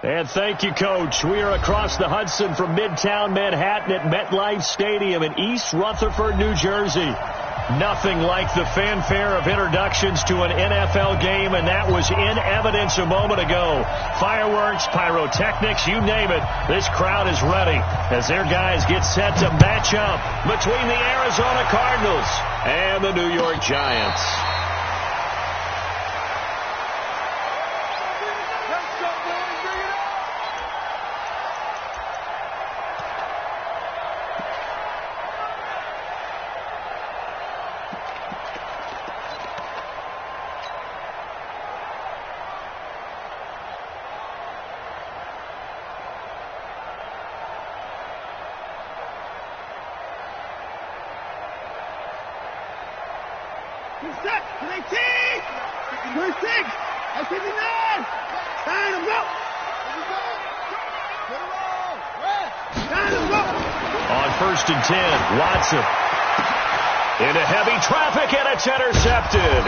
And thank you, Coach. We are across the Hudson from Midtown Manhattan at MetLife Stadium in East Rutherford, New Jersey. Nothing like the fanfare of introductions to an NFL game, and that was in evidence a moment ago. Fireworks, pyrotechnics, you name it. This crowd is ready as their guys get set to match up between the Arizona Cardinals and the New York Giants. On 1st and 10, Watson. Into heavy traffic, and it's intercepted.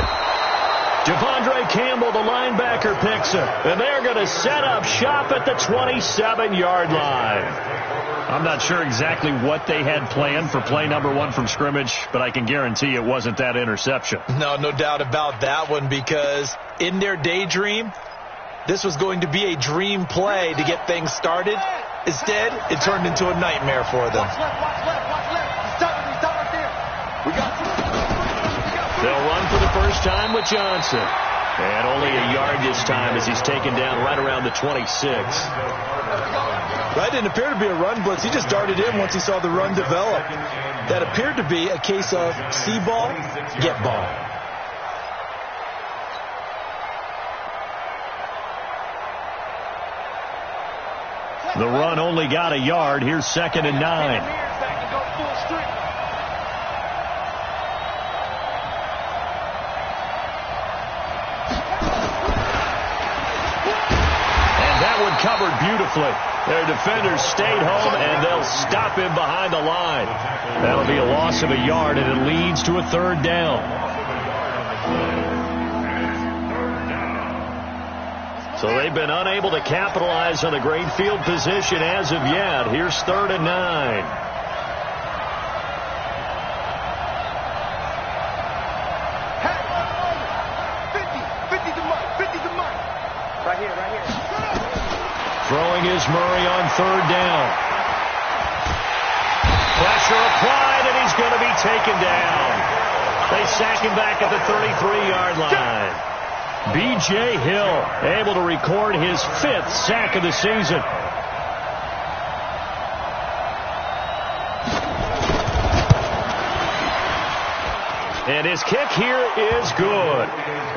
Devondre Campbell, the linebacker, picks it. And they're going to set up shop at the 27-yard line. I'm not sure exactly what they had planned for play number 1 from scrimmage, but I can guarantee it wasn't that interception. No doubt about that one, because in their daydream, this was going to be a dream play to get things started. Instead, it turned into a nightmare for them. Watch left. Stop right there. They'll run for the first time with Johnson. And only a yard this time as he's taken down right around the 26. That didn't appear to be a run blitz. He just darted in once he saw the run develop. That appeared to be a case of see ball, get ball. The run only got a yard. Here's 2nd and 9. Covered beautifully. Their defenders stayed home, and they'll stop him behind the line. That'll be a loss of a yard, and it leads to a 3rd down. So they've been unable to capitalize on a great field position as of yet. Here's 3rd and 9. Throwing is Murray on 3rd down. Pressure applied, and he's going to be taken down. They sack him back at the 33-yard line. B.J. Hill able to record his 5th sack of the season. And his kick here is good.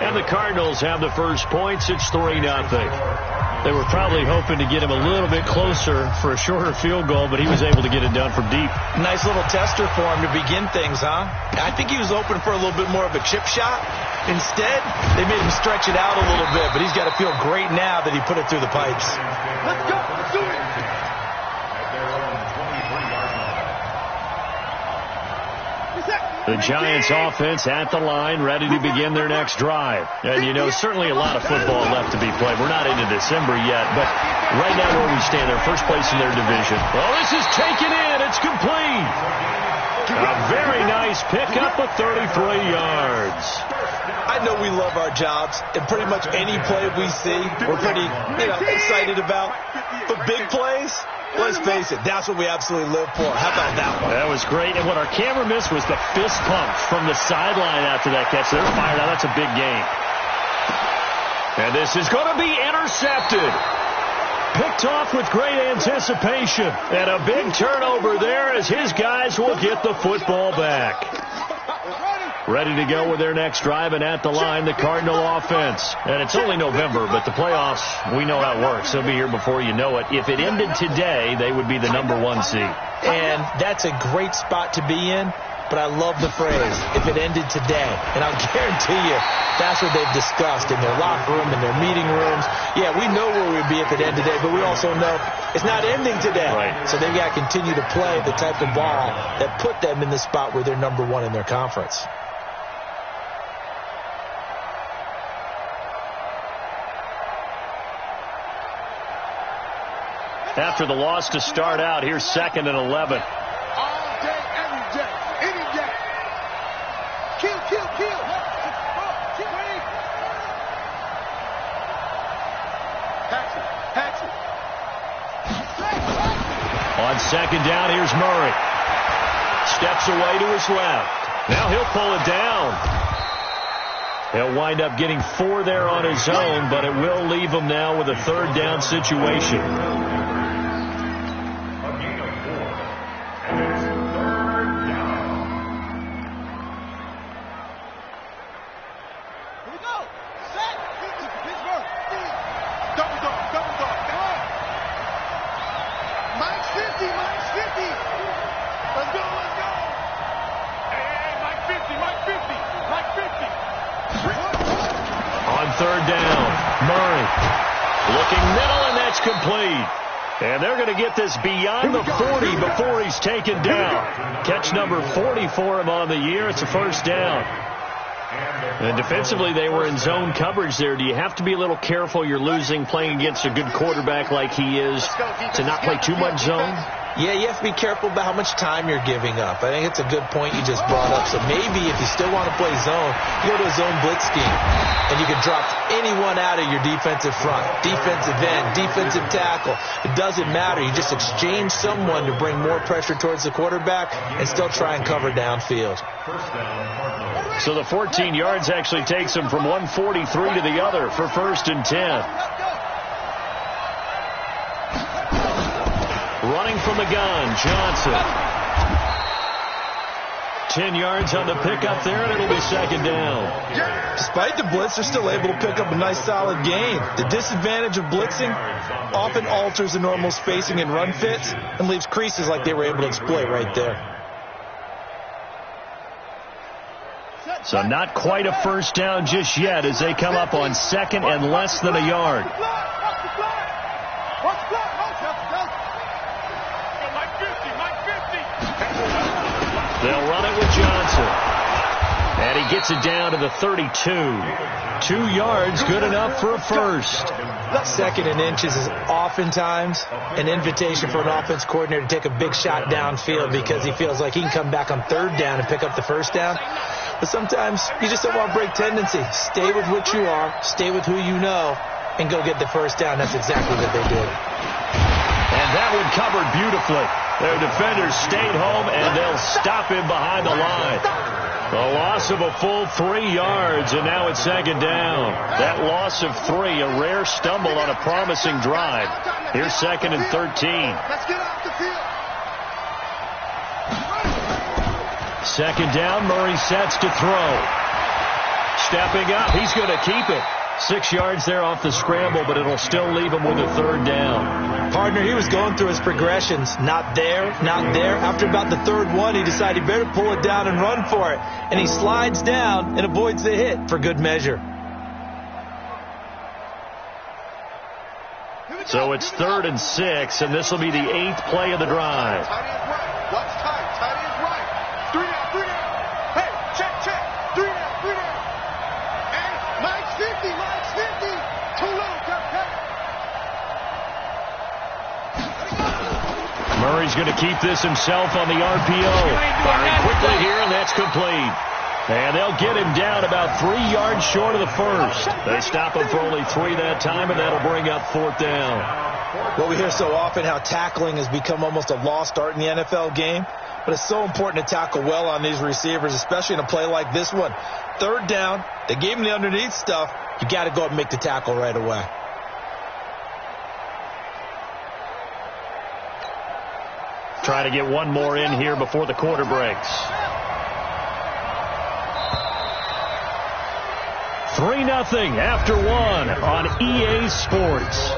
And the Cardinals have the first points. It's 3-0. They were probably hoping to get him a little bit closer for a shorter field goal, but he was able to get it done from deep. Nice little tester for him to begin things, huh? I think he was open for a little bit more of a chip shot. Instead, they made him stretch it out a little bit, but he's got to feel great now that he put it through the pipes. Let's go. Let's do it. The Giants offense at the line, ready to begin their next drive. And, you know, certainly a lot of football left to be played. We're not into December yet, but right now where we stand, they're first place in their division. Well, this is taken in. It's complete. A very nice pickup of 33 yards. I know we love our jobs, and pretty much any play we see, we're pretty excited about. But big plays, let's face it, that's what we absolutely live for. How about that one? That was great. And what our camera missed was the fist pump from the sideline after that catch. They're fired out. That's a big gain. And this is going to be intercepted. Picked off with great anticipation. And a big turnover there as his guys will get the football back. Ready to go with their next drive, and at the line, the Cardinal offense. And it's only November, but the playoffs, we know how it works. They'll be here before you know it. If it ended today, they would be the #1 seed. And that's a great spot to be in, but I love the phrase, if it ended today. And I'll guarantee you, that's what they've discussed in their locker room, in their meeting rooms. Yeah, we know where we'd be at the end of the day, but we also know it's not ending today. Right. So they've got to continue to play the type of ball that put them in the spot where they're #1 in their conference. after the loss to start out. Here's 2nd and 11. All day, every day, any day. Kill, kill, kill. Patch it. On 2nd down, here's Murray. Steps away to his left. Now he'll pull it down. He'll wind up getting 4 there on his own, but it will leave him now with a 3rd down situation. On 3rd down, Murray looking middle, and that's complete. And they're going to get this beyond the 40 before he's taken down. Catch number 40 for him on the year. It's a 1st down. And defensively, they were in zone coverage there. Do you have to be a little careful? You're losing playing against a good quarterback like he is to not play too much zone? Yeah, you have to be careful about how much time you're giving up. I think it's a good point you just brought up. So maybe if you still want to play zone, you go to a zone blitz scheme, and you can drop anyone out of your defensive front, defensive end, defensive tackle. It doesn't matter. You just exchange someone to bring more pressure towards the quarterback and still try and cover downfield. So the 14 yards actually takes him from 143 to the other for 1st and 10. Running from the gun, Johnson. 10 yards on the pickup there, and it'll be 2nd down. Despite the blitz, they're still able to pick up a nice, solid gain. The disadvantage of blitzing often alters the normal spacing and run fits and leaves creases like they were able to exploit right there. So not quite a 1st down just yet as they come up on 2nd and less than a yard. They'll run it with Johnson. And he gets it down to the 32. 2 yards, good enough for a 1st. 2nd and inches is oftentimes an invitation for an offense coordinator to take a big shot downfield because he feels like he can come back on 3rd down and pick up the 1st down. But sometimes you just don't want to break tendency. Stay with what you are, stay with who you know, and go get the 1st down. That's exactly what they did. And that one covered beautifully. Their defenders stayed home, and they'll stop him behind the line. A loss of a full 3 yards, and now it's 2nd down. That loss of 3, a rare stumble on a promising drive. Here's 2nd and 13. Let's get off the field. 2nd down, Murray sets to throw. Stepping up, he's going to keep it. 6 yards there off the scramble, but it'll still leave him with a 3rd down. Partner, he was going through his progressions. Not there, not there. After about the 3rd one, he decided he better pull it down and run for it. And he slides down and avoids the hit for good measure. So it's 3rd and 6, and this will be the 8th play of the drive. Tight end right. Watch tight. Tight end right. 3 down, 3 down. Hey, check. 3 down. And Mike's 50. Too low, Murray's going to keep this himself on the RPO. Firing quickly here, and that's complete. And they'll get him down about 3 yards short of the 1st. They stop him for only 3 that time, and that'll bring up 4th down. Well, we hear so often how tackling has become almost a lost art in the NFL game. But it's so important to tackle well on these receivers, especially in a play like this one. 3rd down, they gave him the underneath stuff. You got to go up and make the tackle right away. Try to get one more in here before the quarter breaks. 3-0 after 1 on EA Sports.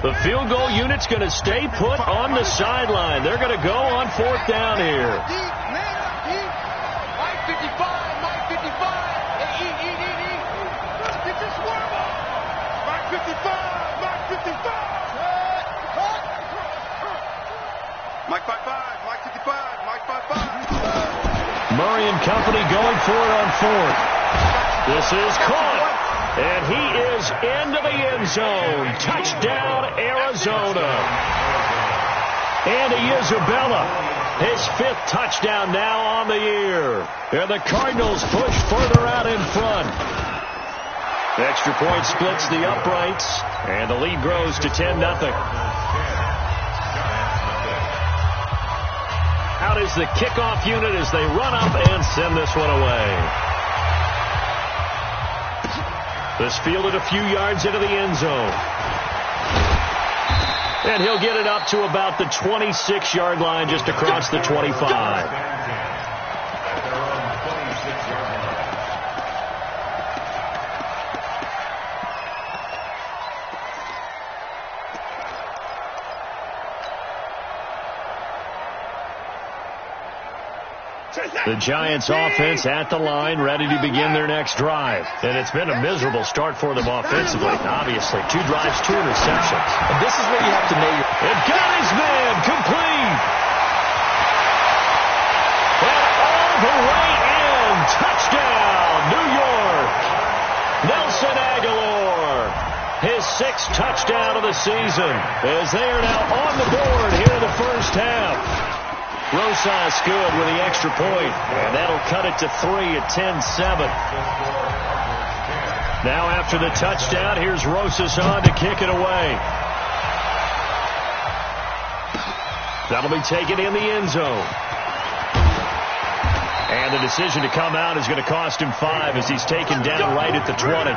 The field goal unit's going to stay put on the sideline. They're going to go on 4th down here. Mike 55. Hey, eat. Get your swarm on. Mike 55. Mike 5. Murray and company going for it on fourth. This is caught. And he is into the end zone. Touchdown, Arizona. Andy Isabella, his 5th touchdown now on the year. And the Cardinals push further out in front. The extra point splits the uprights, and the lead grows to 10-0. Out is the kickoff unit as they run up and send this one away. This fielded a few yards into the end zone. And he'll get it up to about the 26-yard line, just across the 25. The Giants offense at the line, ready to begin their next drive. And it's been a miserable start for them offensively. Obviously, 2 drives, 2 interceptions. And this is where you have to know your... It got his man complete. And all the way in. Touchdown, New York. Nelson Aguilar. His 6th touchdown of the season as they are now on the board here in the first half. Rosas good with the extra point, and that'll cut it to 3 at 10-7. Now after the touchdown, here's Rosas on to kick it away. That'll be taken in the end zone. And the decision to come out is going to cost him 5 as he's taken down right at the 20.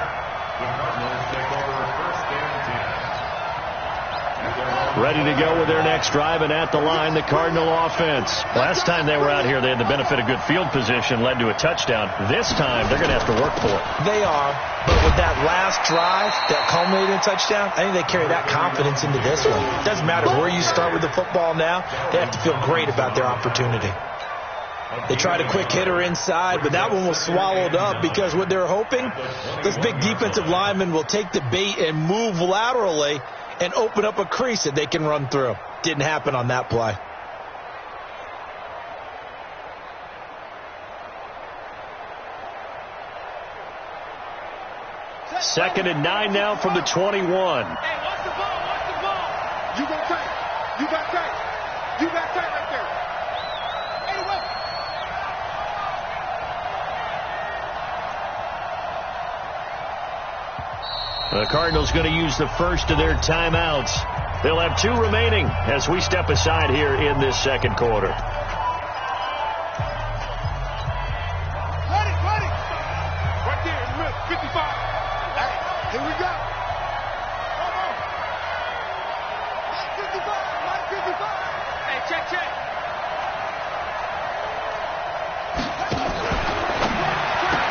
Ready to go with their next drive, and at the line, the Cardinal offense. Last time they were out here, they had the benefit of good field position, led to a touchdown. This time, they're going to have to work for it. They are, but with that last drive, that culminating touchdown, I think they carry that confidence into this one. It doesn't matter where you start with the football now. They have to feel great about their opportunity. They tried a quick hitter inside, but that one was swallowed up because what they're hoping, this big defensive lineman will take the bait and move laterally and open up a crease that they can run through. Didn't happen on that play. Second and 9 now from the 21. Hey, watch the ball, watch the ball. You go tight. You got tight. You got tight right there. Hey, The Cardinals going to use the first of their timeouts. They'll have 2 remaining as we step aside here in this second quarter. Ready. Right there in the middle, 55. Hey, here we go. Mike 55. Hey, check.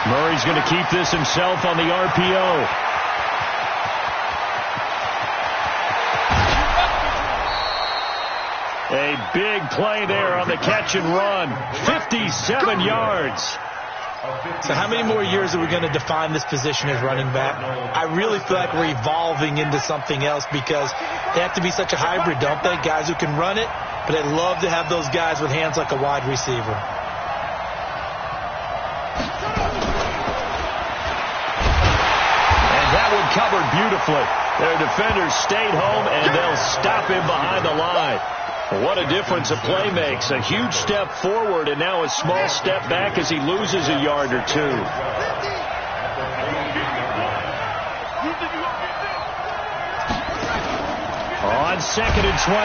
Murray's going to keep this himself on the RPO. A big play there on the catch and run. 57 yards. So how many more years are we going to define this position as running back? I really feel like we're evolving into something else because they have to be such a hybrid, don't they? Guys who can run it, but they love to have those guys with hands like a wide receiver. And that one covered beautifully. Their defenders stayed home, and they'll stop him behind the line. What a difference a play makes. A huge step forward and now a small step back as he loses a yard or 2. On second and 12,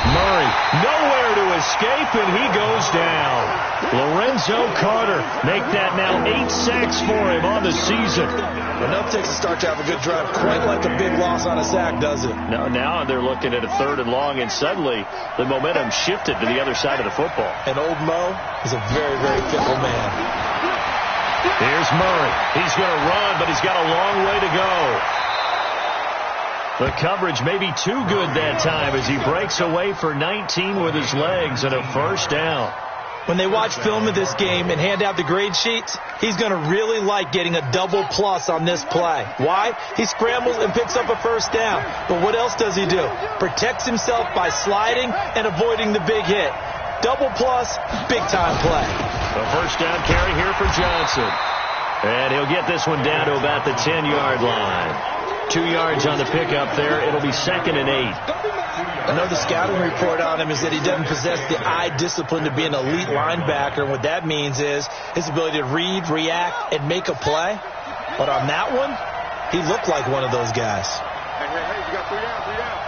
Murray nowhere to escape, and he goes down. Lorenzo Carter make that now 8 sacks for him on the season. Enough takes a start to have a good drive, quite like a big loss on a sack, does it? No, now they're looking at a 3rd and long, and suddenly the momentum shifted to the other side of the football. And old Mo is a very, very fickle man. Here's Murray. He's going to run, but he's got a long way to go. The coverage may be too good that time as he breaks away for 19 with his legs and a first down. When they watch film of this game and hand out the grade sheets, he's going to really like getting a double plus on this play. Why? He scrambles and picks up a first down. But what else does he do? Protects himself by sliding and avoiding the big hit. Double plus, big-time play. A first down carry here for Johnson. And he'll get this one down to about the 10-yard line. 2 yards on the pickup there. It'll be 2nd and 8. Another scouting report on him is that he doesn't possess the eye discipline to be an elite linebacker. And what that means is his ability to read, react, and make a play. But on that one, he looked like one of those guys. Hey, you got 3 down, 3 down.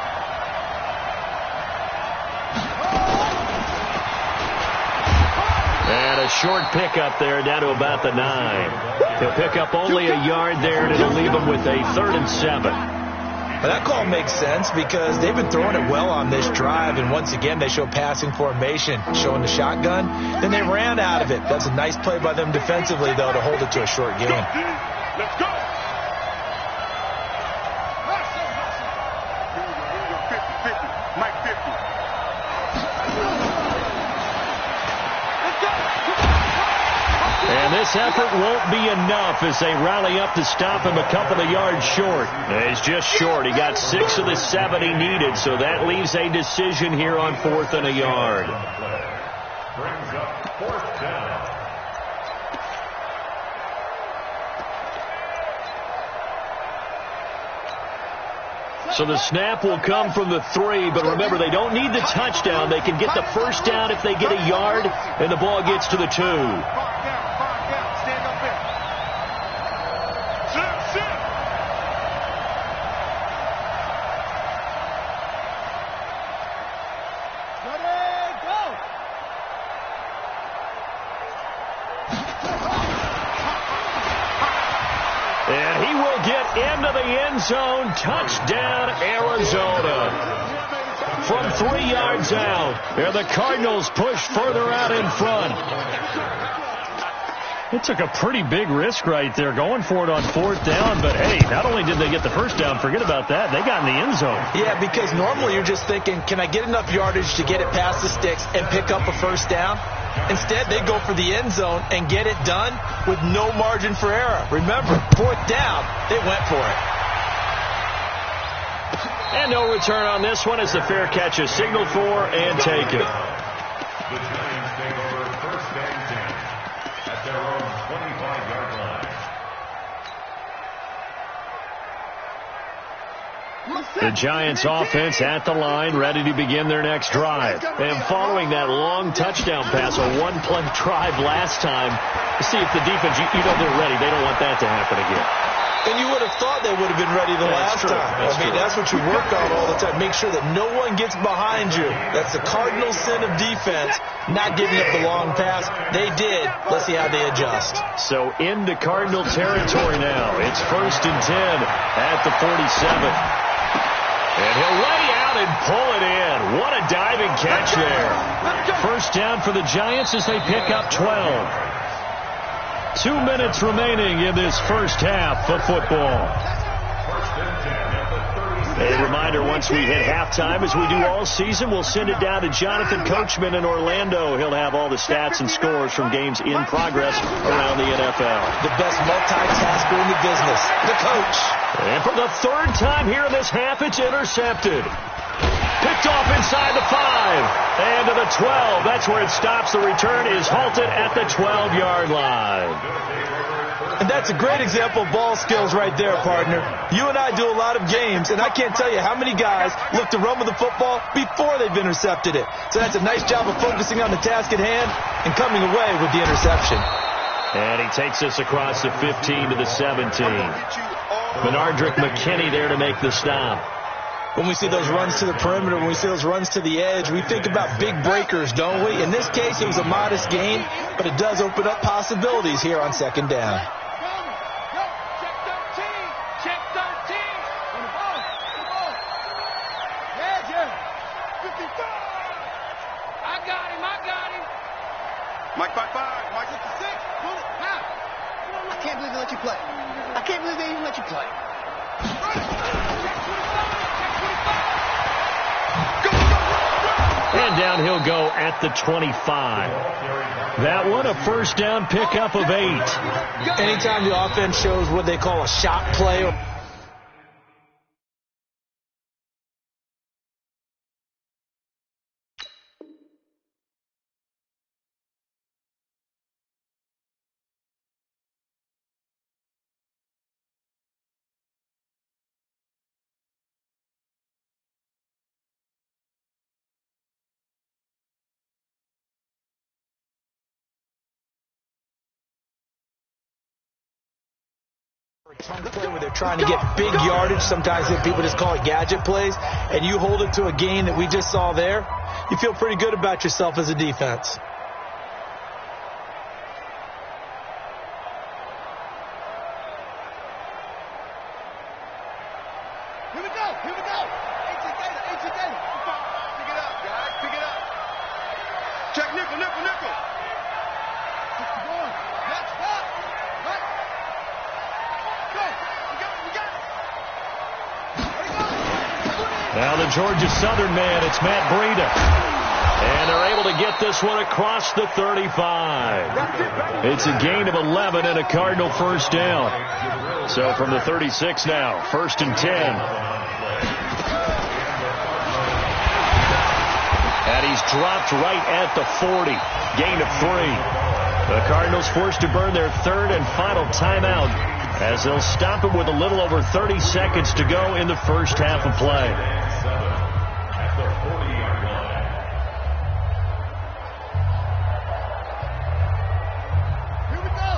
And a short pickup there down to about the 9. He'll pick up only a yard there, and it'll leave him with a 3rd and 7. Well, that call makes sense because they've been throwing it well on this drive, and once again they show passing formation, showing the shotgun. Then they ran out of it. That's a nice play by them defensively, though, to hold it to a short game. Let's go. 50-50. Mike 50. And this effort won't be enough as they rally up to stop him a couple of yards short. He's just short. He got 6 of the 7 he needed, so that leaves a decision here on 4th and a yard. Brings up 4th down. So the snap will come from the 3, but remember, they don't need the touchdown. They can get the first down if they get a yard, and the ball gets to the 2. Stand up there. Sit. Ready, go. And he will get into the end zone. Touchdown, Arizona. From 3 yards out. And the Cardinals push further out in front. It took a pretty big risk right there going for it on 4th down. But, hey, not only did they get the first down, forget about that, they got in the end zone. Yeah, because normally you're just thinking, can I get enough yardage to get it past the sticks and pick up a first down? Instead, they go for the end zone and get it done with no margin for error. Remember, 4th down, they went for it. And no return on this one as the fair catch is signaled for and taken. The Giants take over 1st and 10 at their own 25-yard line. The Giants offense at the line, ready to begin their next drive. And following that long touchdown pass, a one-play drive last time, to see if the defense, you know they're ready. They don't want that to happen again. And you would have thought they would have been ready the last time. That's what you work on all the time. Make sure that no one gets behind you. That's the cardinal sin of defense, not giving up the long pass. They did. Let's see how they adjust. So into Cardinal territory now. It's 1st and 10 at the 47. And he'll lay out and pull it in. What a diving catch there. First down for the Giants as they pick up 12. 2 minutes remaining in this first half of football. A reminder, once we hit halftime, as we do all season, we'll send it down to Jonathan Coachman in Orlando. He'll have all the stats and scores from games in progress around the NFL. The best multitasker in the business, the coach. And for the 3rd time here in this half, it's intercepted. Picked off inside the 5 and to the 12. That's where it stops. The return is halted at the 12-yard line. And that's a great example of ball skills right there, partner. You and I do a lot of games, and I can't tell you how many guys look to run with the football before they've intercepted it. So that's a nice job of focusing on the task at hand and coming away with the interception. And he takes us across the 15 to the 17. Benardrick McKinney there to make the stop. When we see those runs to the perimeter, when we see those runs to the edge, we think about big breakers, don't we? In this case, it was a modest gain, but it does open up possibilities here on 2nd down. Check 13. I got him. Mike 5-5. Mike 56. Pull it. How? I can't believe they let you play. I can't believe they even let you play. And down he'll go at the 25. That one, a first down pickup of 8. Anytime the offense shows what they call a shot play Play where they're trying to get big yardage. Sometimes people just call it gadget plays. And you hold it to a gain that we just saw there, you feel pretty good about yourself as a defense. Here we go. Here we go. Pick it up, guys. Pick it up. Check nickel. Let's stop. Right. Go. We got it. Now the Georgia Southern man, it's Matt Breida. And they're able to get this one across the 35. It's a gain of 11 and a Cardinal first down. So from the 36 now, 1st and 10. And he's dropped right at the 40. Gain of 3. The Cardinals forced to burn their 3rd and final timeout as they'll stop it with a little over 30 seconds to go in the first half of play. Here we go.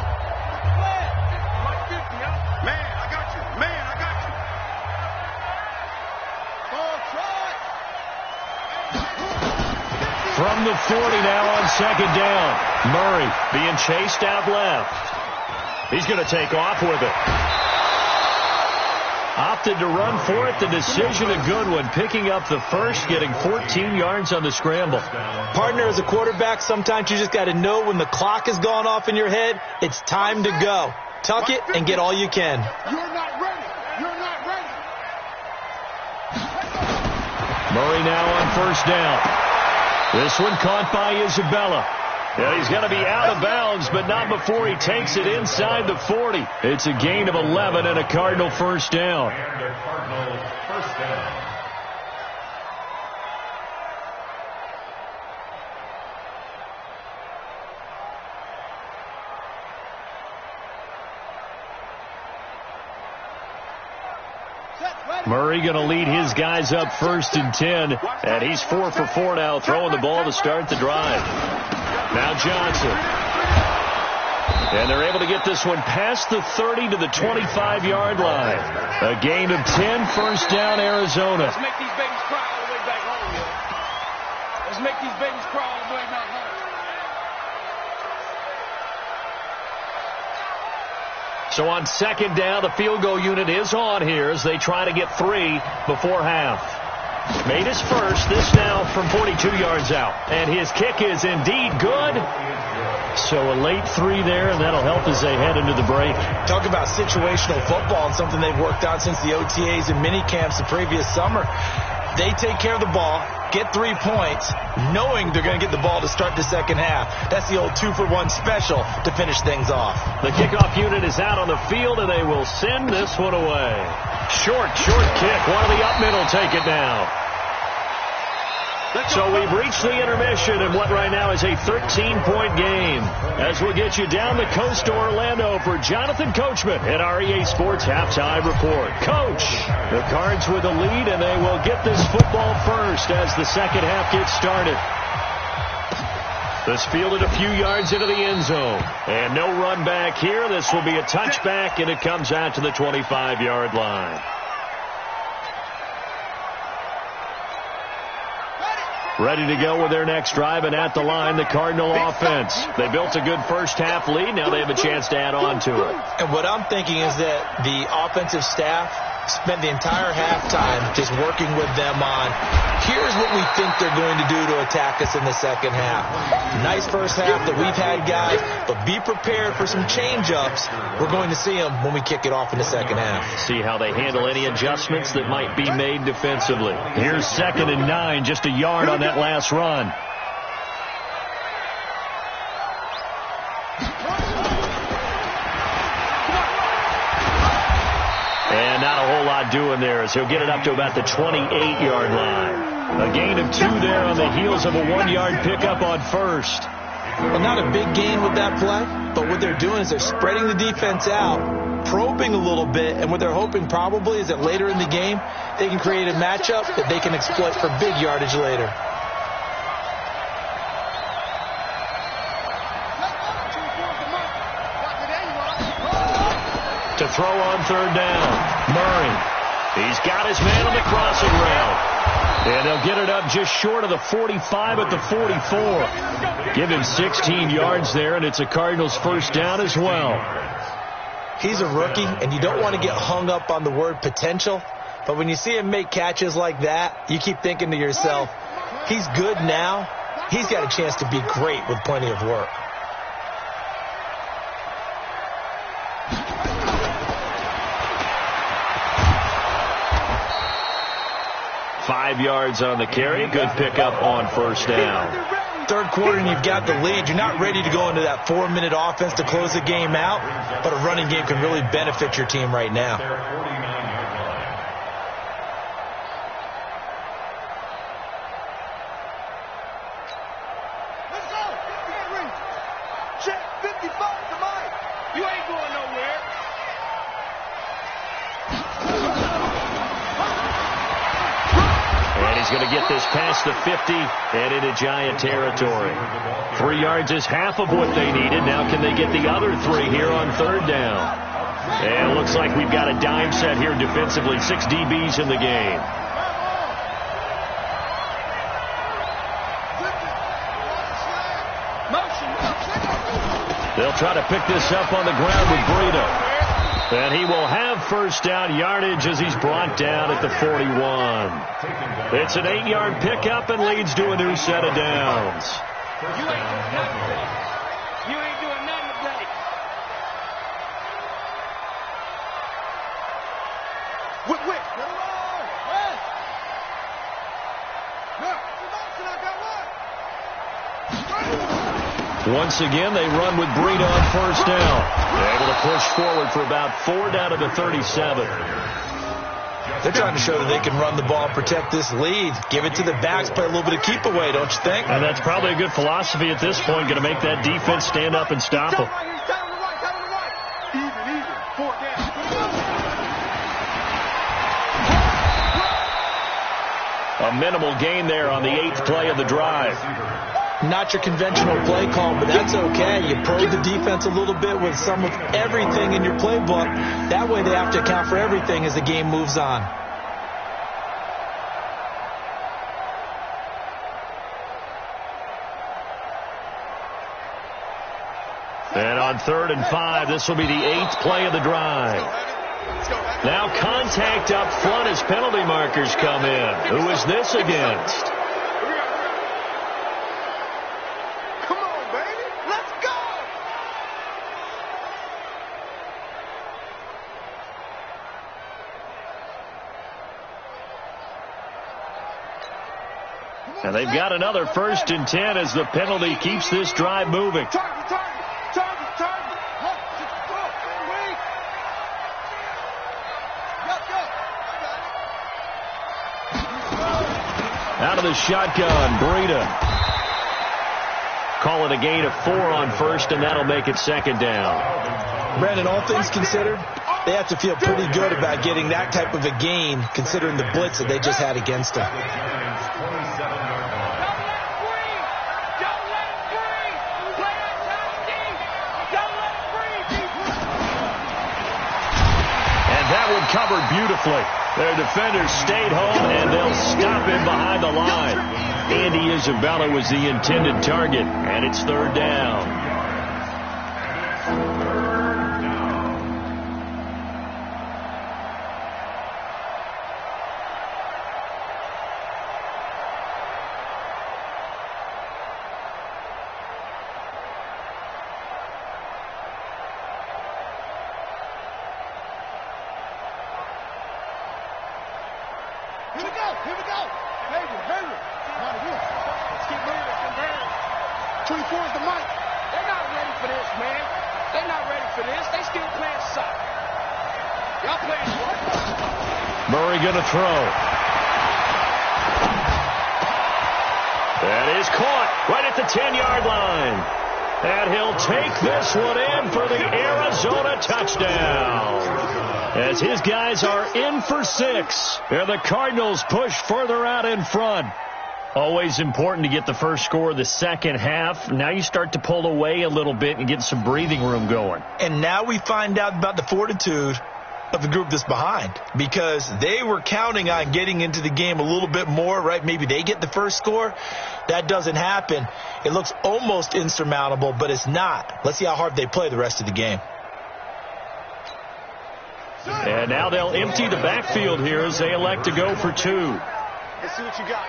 Like 50, huh? Man, I got you. Ball try. From the 40 now on 2nd down. Murray being chased out left. He's going to take off with it. Opted to run for it. The decision a good one. Picking up the first, getting 14 yards on the scramble. Partner, as a quarterback, sometimes you just got to know when the clock has gone off in your head, it's time to go. Tuck it and get all you can. You're not ready. Murray now on 1st down. This one caught by Isabella. Yeah, he's going to be out of bounds, but not before he takes it inside the 40. It's a gain of 11 and a Cardinal first down. Murray going to lead his guys up 1st and 10, and he's 4 for 4 now, throwing the ball to start the drive. Now Johnson. And they're able to get this one past the 30 to the 25-yard line. A gain of 10, 1st down, Arizona. Let's make these babies cry all the way back home, yo. Let's make these babies cry all the way back home. So on 2nd down, the field goal unit is on here as they try to get 3 before half. Made his first, this now from 42 yards out. And his kick is indeed good. So a late 3 there, and that'll help as they head into the break. Talk about situational football and something they've worked on since the OTAs and mini camps the previous summer. They take care of the ball, get 3 points, knowing they're going to get the ball to start the second half. That's the old 2-for-1 special to finish things off. The kickoff unit is out on the field, and they will send this one away. Short kick. One of the up middle take it now. So we've reached the intermission in what right now is a 13-point game. As we'll get you down the coast to Orlando for Jonathan Coachman at our EA Sports Halftime Report. Coach, the Cards with the lead, and they will get this football first as the second half gets started. This fielded a few yards into the end zone. And no run back here. This will be a touchback, and it comes out to the 25-yard line. Ready to go with their next drive, and at the line, the Cardinal offense. They built a good first half lead. Now they have a chance to add on to it. And what I'm thinking is that the offensive staff spent the entire halftime just working with them on, here's what we think they're going to do to attack us in the second half. Nice first half that we've had, guys, but be prepared for some change-ups. We're going to see them when we kick it off in the second half. See how they handle any adjustments that might be made defensively. Here's 2nd and 9, just a yard on that last run. And not a whole lot doing there as he'll get it up to about the 28-yard line. A gain of 2 there on the heels of a 1-yard pickup on 1st. Well, not a big gain with that play, but what they're doing is they're spreading the defense out, probing a little bit, and what they're hoping probably is that later in the game, they can create a matchup that they can exploit for big yardage later. To throw on third down. Murray. He's got his man on the crossing route. And they'll get it up just short of the 45 at the 44. Give him 16 yards there, and it's a Cardinals first down as well. He's a rookie, and you don't want to get hung up on the word potential. But when you see him make catches like that, you keep thinking to yourself, he's good now. He's got a chance to be great with plenty of work. Five yards on the carry. Good pickup on first down. Third quarter and you've got the lead. You're not ready to go into that 4-minute offense to close the game out, but a running game can really benefit your team right now. Let's go. Check 55 to Mike. You ain't going nowhere. And he's going to get this past the 50 and into Giant territory. 3 yards is half of what they needed. Now can they get the other 3 here on third down? And it looks like we've got a dime set here defensively. 6 DBs in the game. They'll try to pick this up on the ground with Breida. And he will have first down yardage as he's brought down at the 41. It's an 8-yard pickup and leads to a new set of downs. You ain't doing nothing. You ain't doing nothing today. Whip. Once again, they run with Breida on first down. They're able to push forward for about 4 down to the 37. They're trying to show that they can run the ball and protect this lead. Give it to the backs, play a little bit of keep away, don't you think? And that's probably a good philosophy at this point, going to make that defense stand up and stop them. Even. 4 down. A minimal gain there on the 8th play of the drive. Not your conventional play call, but that's okay. You probe the defense a little bit with some of everything in your playbook. That way they have to account for everything as the game moves on. And on 3rd and 5, this will be the 8th play of the drive. Now contact up front as penalty markers come in. Who is this against? And they've got another 1st and 10 as the penalty keeps this drive moving. Target. Out of the shotgun, Breida. Call it a gain of 4 on 1st, and that'll make it 2nd down. Brandon, all things considered, they have to feel pretty good about getting that type of a gain, considering the blitz that they just had against them. Covered beautifully. Their defenders stayed home, and they'll stop him behind the line. Andy Isabella was the intended target, and it's 3rd down. Here we go. Hayward. Not again. Let's get moving. 24 is the mic. They're not ready for this, man. They're not ready for this. They still playing soccer. Y'all playing what? Murray going to throw. That is caught right at the 10-yard line. And he'll take this one in for the Arizona touchdown. As his guys are in for 6. And the Cardinals push further out in front. Always important to get the first score of the second half. Now you start to pull away a little bit and get some breathing room going. And now we find out about the fortitude of the group that's behind, because they were counting on getting into the game a little bit more, right? Maybe they get the first score. That doesn't happen. It looks almost insurmountable, but it's not. Let's see how hard they play the rest of the game. And now they'll empty the backfield here as they elect to go for two. Let's see what you got.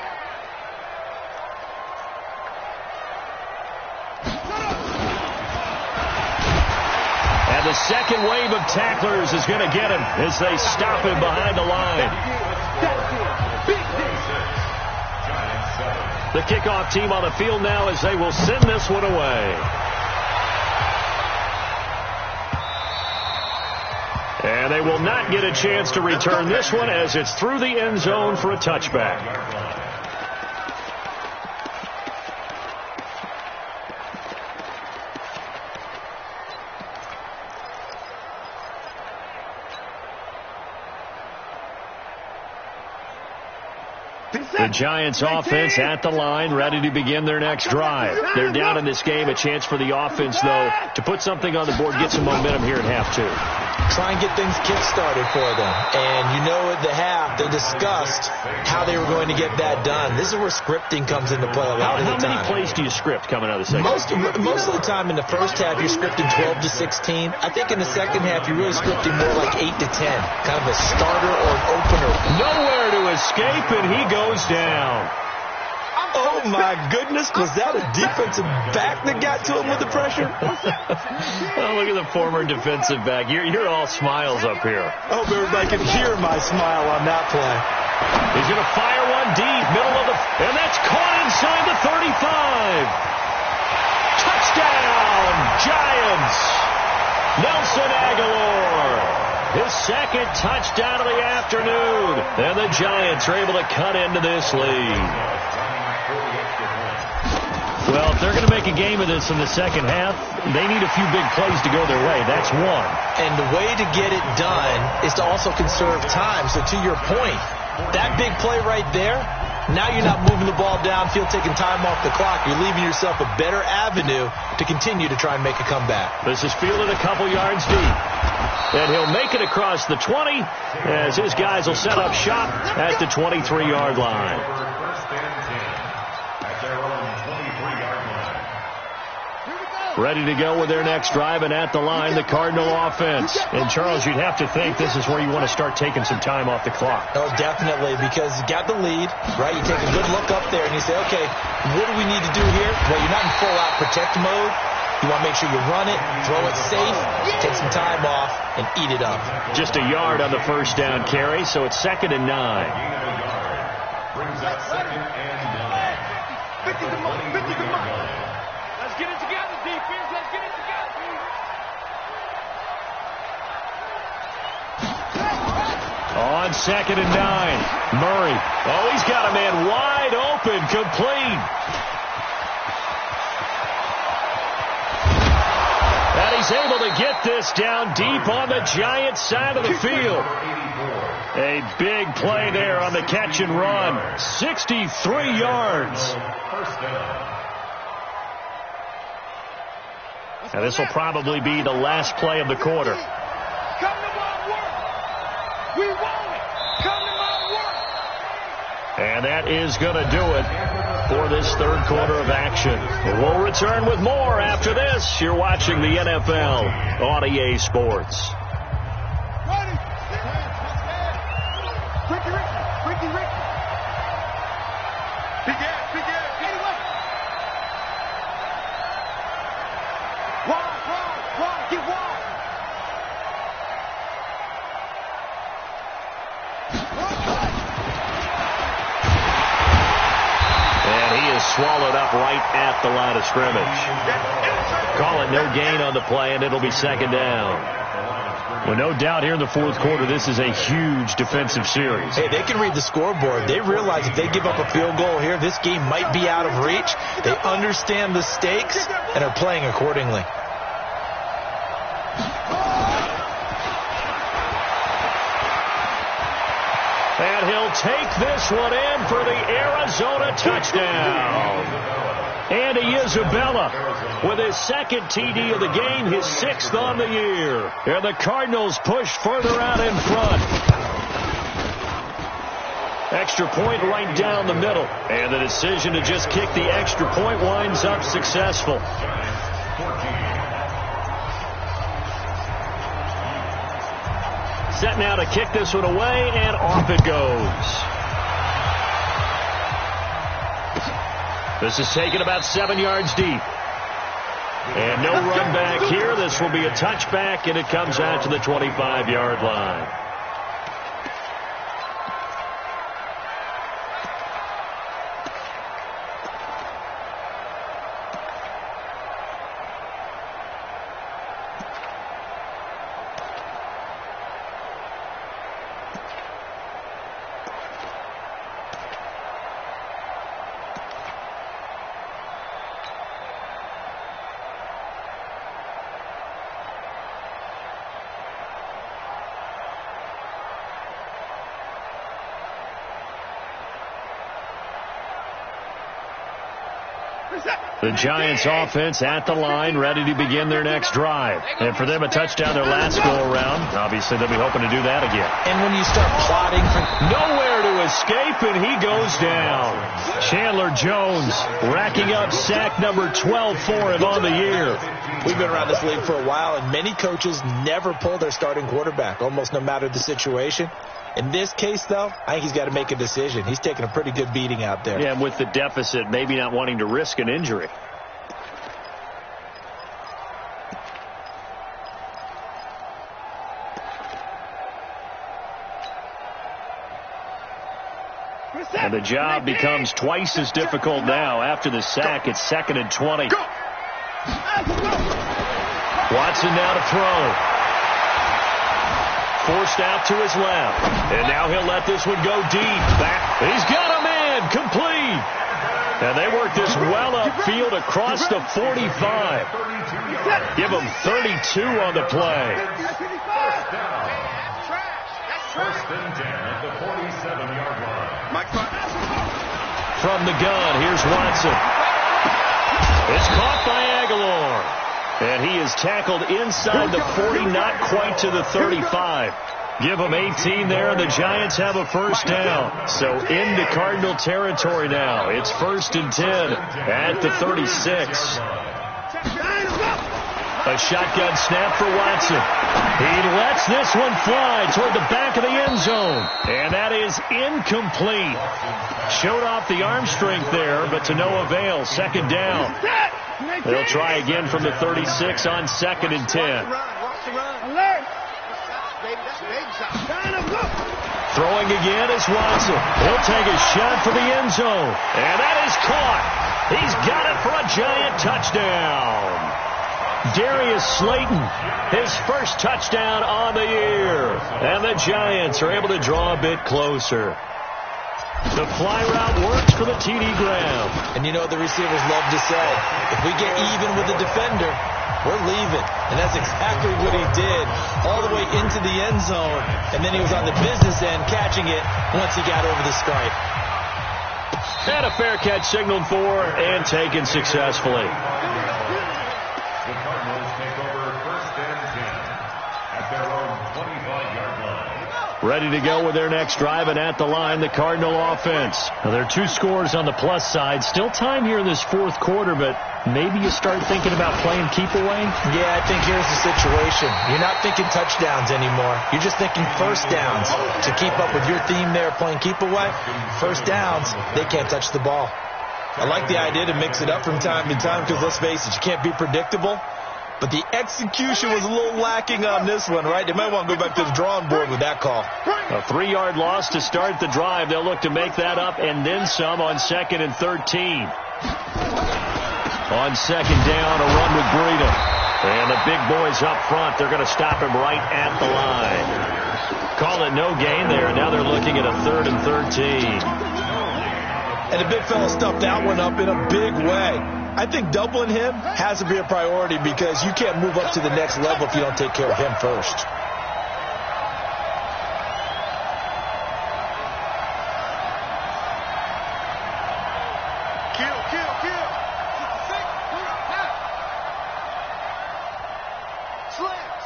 And the second wave of tacklers is going to get him as they stop him behind the line. The kickoff team on the field now as they will send this one away. And they will not get a chance to return this one as it's through the end zone for a touchback. The Giants offense at the line, ready to begin their next drive. They're down in this game. A chance for the offense, though, to put something on the board, get some momentum here at half two. Try and get things kick-started for them. And you know at the half, they discussed how they were going to get that done. This is where scripting comes into play a lot of the time. How many plays do you script coming out of the second? Most of the time in the first half, you're scripting 12 to 16. I think in the second half, you're really scripting more like 8 to 10. Kind of a starter or an opener. Nowhere to escape, and he goes down. Oh, my goodness. Was that a defensive back that got to him with the pressure? Oh, look at the former defensive back. You're all smiles up here. I hope everybody can hear my smile on that play. He's going to fire one deep, middle of the... And that's caught inside the 35. Touchdown, Giants. Nelson Aguilar. His second touchdown of the afternoon. And the Giants are able to cut into this lead. Well, if they're going to make a game of this in the second half, they need a few big plays to go their way. That's one. And the way to get it done is to also conserve time. So to your point, that big play right there, now you're not moving the ball downfield, taking time off the clock. You're leaving yourself a better avenue to continue to try and make a comeback. This is fielded a couple yards deep. And he'll make it across the 20 as his guys will set up shop at the 23-yard line. Ready to go with their next drive, and at the line, the Cardinal offense. And, Charles, you'd have to think this is where you want to start taking some time off the clock. Oh, definitely, because you got the lead, right? You take a good look up there, and you say, okay, what do we need to do here? Well, you're not in full-out protect mode. You want to make sure you run it, throw it safe, take some time off, and eat it up. Just a yard on the first down carry, so it's 2nd and 9. Brings up 2nd and 9. 50 to 50 to Let's get it together, defense. Let's get it together. On 2nd and 9, Murray. Oh, he's got a man wide open, complete. And he's able to get this down deep on the Giants side of the field. A big play there on the catch and run. 63 yards. And this will probably be the last play of the quarter. Come to my work. We want it. Come to my work. And that is going to do it for this third quarter of action. We'll return with more after this. You're watching the NFL on EA Sports. Ricky. Big ass. Anyway. Wide. Get wide. And he is swallowed up right at the line of scrimmage. Call it no gain on the play, and it'll be 2nd down. Well, no doubt here in the fourth quarter, this is a huge defensive series. Hey, they can read the scoreboard. They realize if they give up a field goal here, this game might be out of reach. They understand the stakes and are playing accordingly. And he'll take this one in for the Arizona touchdown. Andy Isabella with his second TD of the game, his 6th on the year. And the Cardinals push further out in front. Extra point right down the middle. And the decision to just kick the extra point winds up successful. Set now to kick this one away, and off it goes. This is taken about 7 yards deep. And no run back here. This will be a touchback, and it comes out to the 25-yard line. The Giants offense at the line, ready to begin their next drive. And for them, a touchdown their last go-around. Obviously, they'll be hoping to do that again. And when you start plotting for nowhere to escape, and he goes down. Chandler Jones racking up sack number 12 for him on the year. We've been around this league for a while, and many coaches never pull their starting quarterback, almost no matter the situation. In this case, though, I think he's got to make a decision. He's taking a pretty good beating out there. Yeah, and with the deficit, maybe not wanting to risk an injury. And the job becomes twice as difficult now. After the sack, it's 2nd and 20. Watson now to throw. Forced out to his left. And now he'll let this one go deep. Back. He's got a man. Complete. And they work this well upfield across the 45. Give them 32 on the play. First and 10 at the 47-yard line. From the gun, here's Watson. It's caught by Aguilar. And he is tackled inside the 40, not quite to the 35. Give them 18 there, and the Giants have a first down. So into Cardinal territory now. It's 1st and 10 at the 36. A shotgun snap for Watson. He lets this one fly toward the back of the end zone. And that is incomplete. Showed off the arm strength there, but to no avail. 2nd down. They'll try again from the 36 on 2nd and 10. Throwing again is Watson. He'll take a shot for the end zone. And that is caught. He's got it for a Giant touchdown. Darius Slayton, his first touchdown on the year. And the Giants are able to draw a bit closer. The fly route works for the TD Graham. And you know what the receivers love to say? If we get even with the defender, we're leaving. And that's exactly what he did, all the way into the end zone. And then he was on the business end catching it once he got over the stripe. And a fair catch signaled for and taken successfully. The Cardinals take over 1st and 10 at their own 25-yard line. Ready to go with their next drive, and at the line, the Cardinal offense. Now, there are 2 scores on the plus side. Still time here in this 4th quarter, but maybe you start thinking about playing keep away? Yeah, I think here's the situation. You're not thinking touchdowns anymore. You're just thinking first downs. To keep up with your theme there, playing keep away, first downs, they can't touch the ball. I like the idea to mix it up from time to time because, let's face it, you can't be predictable. But the execution was a little lacking on this one, right? They might want to go back to the drawing board with that call. A 3-yard loss to start the drive. They'll look to make that up and then some on 2nd and 13. On 2nd down, a run with Breida. And the big boys up front, they're going to stop him right at the line. Call it no gain there. Now they're looking at a 3rd and 13. And the big fella stuffed that one up in a big way. I think doubling him has to be a priority because you can't move up to the next level if you don't take care of him first.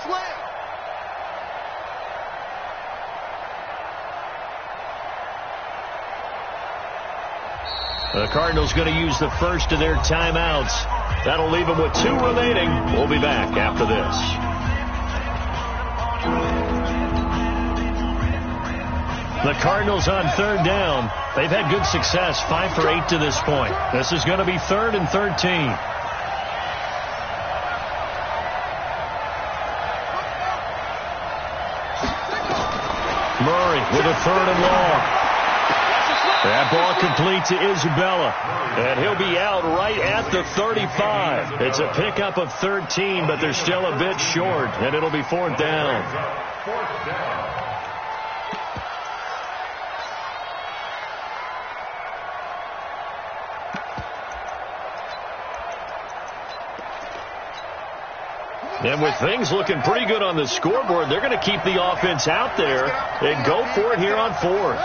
Slam. The Cardinals going to use the first of their timeouts. That'll leave them with 2 remaining. We'll be back after this. The Cardinals on 3rd down. They've had good success, 5 for 8 to this point. This is going to be 3rd and 13. Murray with a 3rd and long. That ball complete to Isabella, and he'll be out right at the 35. It's a pickup of 13, but they're still a bit short, and it'll be 4th down. And with things looking pretty good on the scoreboard, they're going to keep the offense out there and go for it here on 4th.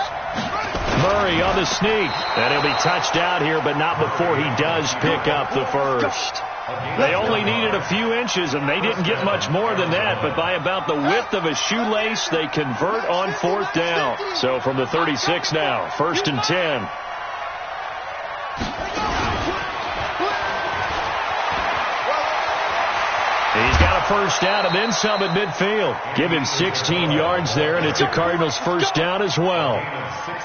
Murray on the sneak, and he'll be touched out here, but not before he does pick up the first. They only needed a few inches, and they didn't get much more than that, but by about the width of a shoelace, they convert on 4th down. So from the 36 now, 1st and 10. He's got a first down and then some at midfield. Give him 16 yards there, and it's a Cardinals first down as well.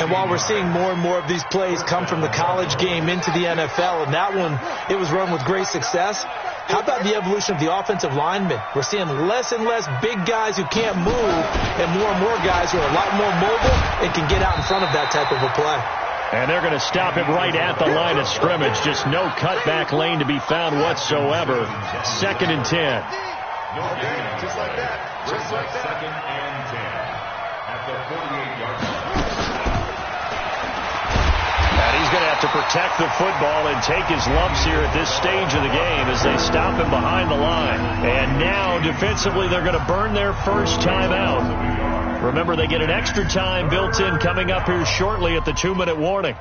And while we're seeing more and more of these plays come from the college game into the NFL, and that one, it was run with great success, how about the evolution of the offensive linemen? We're seeing less and less big guys who can't move and more guys who are a lot more mobile and can get out in front of that type of a play. And they're going to stop him right at the line of scrimmage. Just no cutback lane to be found whatsoever. 2nd and 10. Just like that. Just like that. 2nd and 10 at the 48-yard line. And he's going to have to protect the football and take his lumps here at this stage of the game as they stop him behind the line. And now, defensively, they're going to burn their first timeout. Remember, they get an extra time built in coming up here shortly at the 2-minute warning.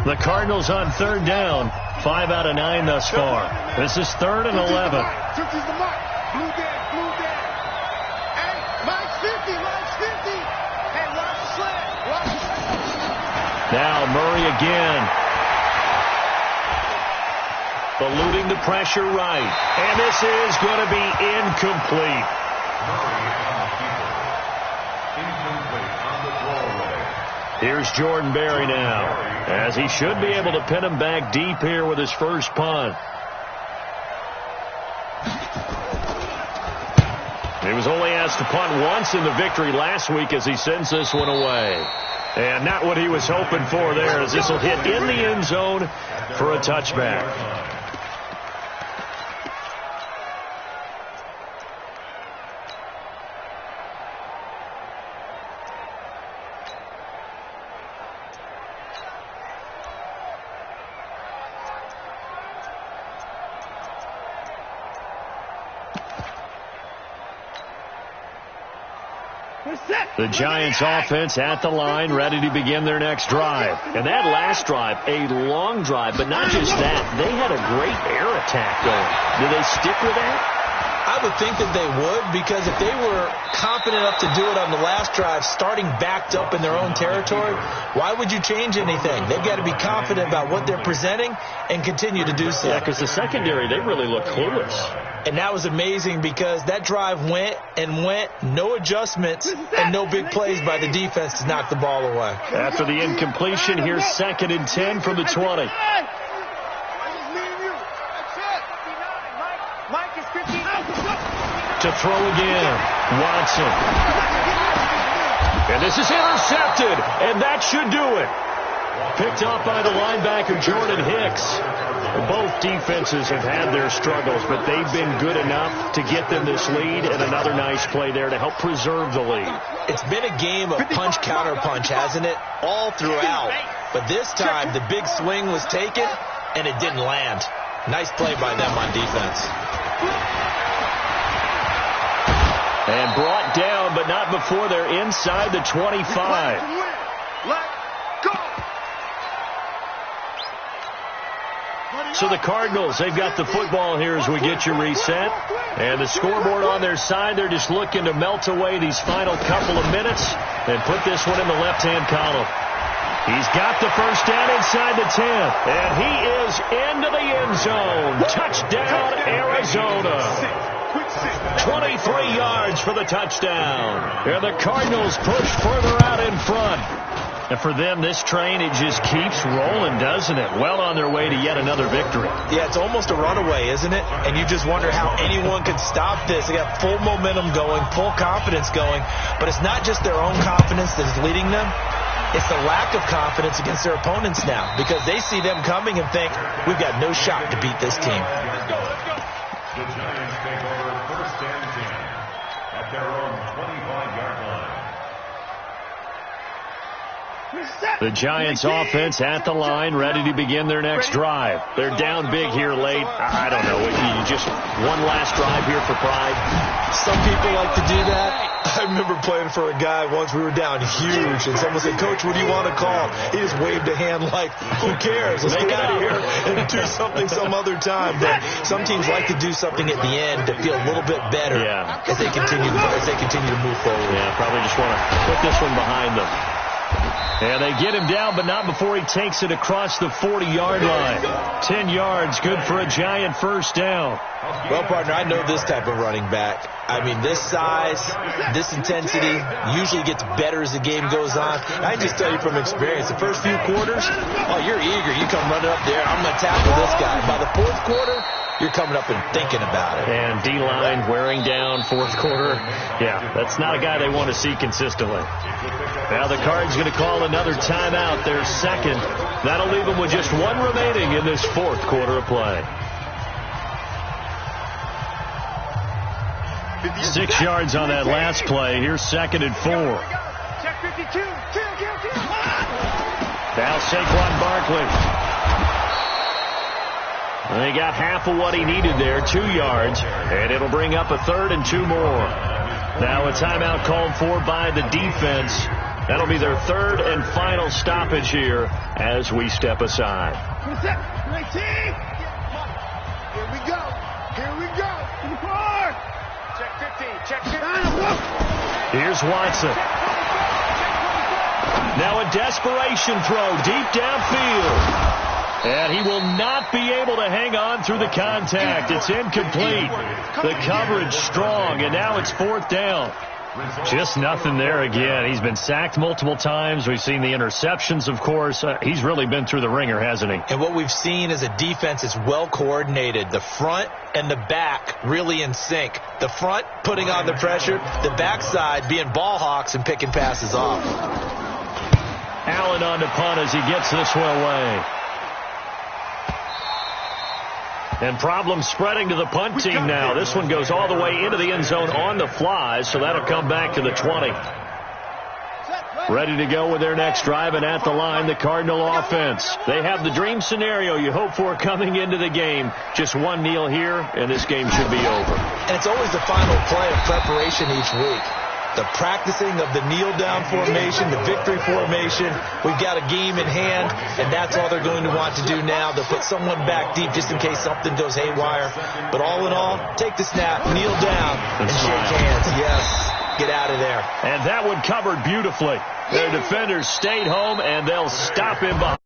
The Cardinals on 3rd down. 5 out of 9 thus far. This is 3rd and 11. Blue down. Hey, Mike's 50. Hey, watch the slant. Now Murray again. Eluding the pressure right. And this is going to be incomplete. Here's Jordan Berry now, as he should be able to pin him back deep here with his first punt. He was only asked to punt once in the victory last week as he sends this one away. And not what he was hoping for there, as this will hit in the end zone for a touchback. The Giants offense at the line, ready to begin their next drive. And that last drive, a long drive, but not just that. They had a great air attack going. Do they stick with that? I would think that they would, because if they were confident enough to do it on the last drive, starting backed up in their own territory, why would you change anything? They've got to be confident about what they're presenting and continue to do so. Yeah, because the secondary, they really look clueless. And that was amazing because that drive went, no adjustments, and no big plays by the defense to knock the ball away. After the incompletion, here's 2nd and 10 from the 20. To throw again, Watson. And this is intercepted, and that should do it. Picked up by the linebacker, Jordan Hicks. Both defenses have had their struggles, but they've been good enough to get them this lead, and another nice play there to help preserve the lead. It's been a game of punch-counter-punch, hasn't it? All throughout. But this time, the big swing was taken, and it didn't land. Nice play by them on defense. And brought down, but not before they're inside the 25. So the Cardinals, they've got the football here as we get you reset. And the scoreboard on their side, they're just looking to melt away these final couple of minutes and put this one in the left-hand column. He's got the first down inside the 10. And he is into the end zone. Touchdown, Arizona. 23 yards for the touchdown. And the Cardinals push further out in front. And for them, this train, it just keeps rolling, doesn't it? Well on their way to yet another victory. Yeah, it's almost a runaway, isn't it? And you just wonder how anyone could stop this. They got full momentum going, full confidence going. But it's not just their own confidence that's leading them. It's the lack of confidence against their opponents now, because they see them coming and think, we've got no shot to beat this team. The Giants take over first and 10 at their own 25-yard line. The Giants offense at the line, ready to begin their next drive. They're down big here late. I don't know. You just one last drive here for pride. Some people like to do that. I remember playing for a guy once. We were down huge, and someone said, Coach, what do you want to call? He just waved a hand like, who cares? Let's get out of here and do something some other time. But some teams like to do something at the end to feel a little bit better as they continue to move forward. Yeah, probably just want to put this one behind them. And they get him down, but not before he takes it across the 40-yard line. 10 yards, good for a Giant first down. Well, partner, I know this type of running back. I mean, this size, this intensity usually gets better as the game goes on. I just tell you from experience, the first few quarters, you're eager. You come running up there, I'm going to tackle this guy. By the fourth quarter, you're coming up and thinking about it. And D-line wearing down fourth quarter. Yeah, that's not a guy they want to see consistently. Now the Cards going to call another timeout, their second. That'll leave them with just one remaining in this fourth quarter of play. 6 yards on that last play. Here's 2nd and 4. Check 52. Now Saquon Barkley. And he got half of what he needed there, 2 yards. And it'll bring up a 3rd and 2 more. Now a timeout called for by the defense. That'll be their 3rd and final stoppage here as we step aside. 19. Here we go. Check 15. Check 15. Here's Watson. Now a desperation throw deep downfield. And he will not be able to hang on through the contact. It's incomplete. The coverage strong, and now it's 4th down. Just nothing there again. He's been sacked multiple times. We've seen the interceptions, of course. He's really been through the ringer, hasn't he? And what we've seen is a defense that's well coordinated. The front and the back really in sync. The front putting on the pressure, the backside being ball hawks and picking passes off. Allen on the punt as he gets this one away. And problems spreading to the punt team now. This one goes all the way into the end zone on the fly, so that'll come back to the 20. Ready to go with their next drive, and at the line, the Cardinal offense. They have the dream scenario you hope for coming into the game. Just one kneel here, and this game should be over. And it's always the final play of preparation each week. The practicing of the kneel-down formation, the victory formation. We've got a game in hand, and that's all they're going to want to do now. They'll put someone back deep just in case something goes haywire. But all in all, take the snap, kneel down, and shake hands. Yes, get out of there. And that one covered beautifully. Their defenders stayed home, and they'll stop him behind.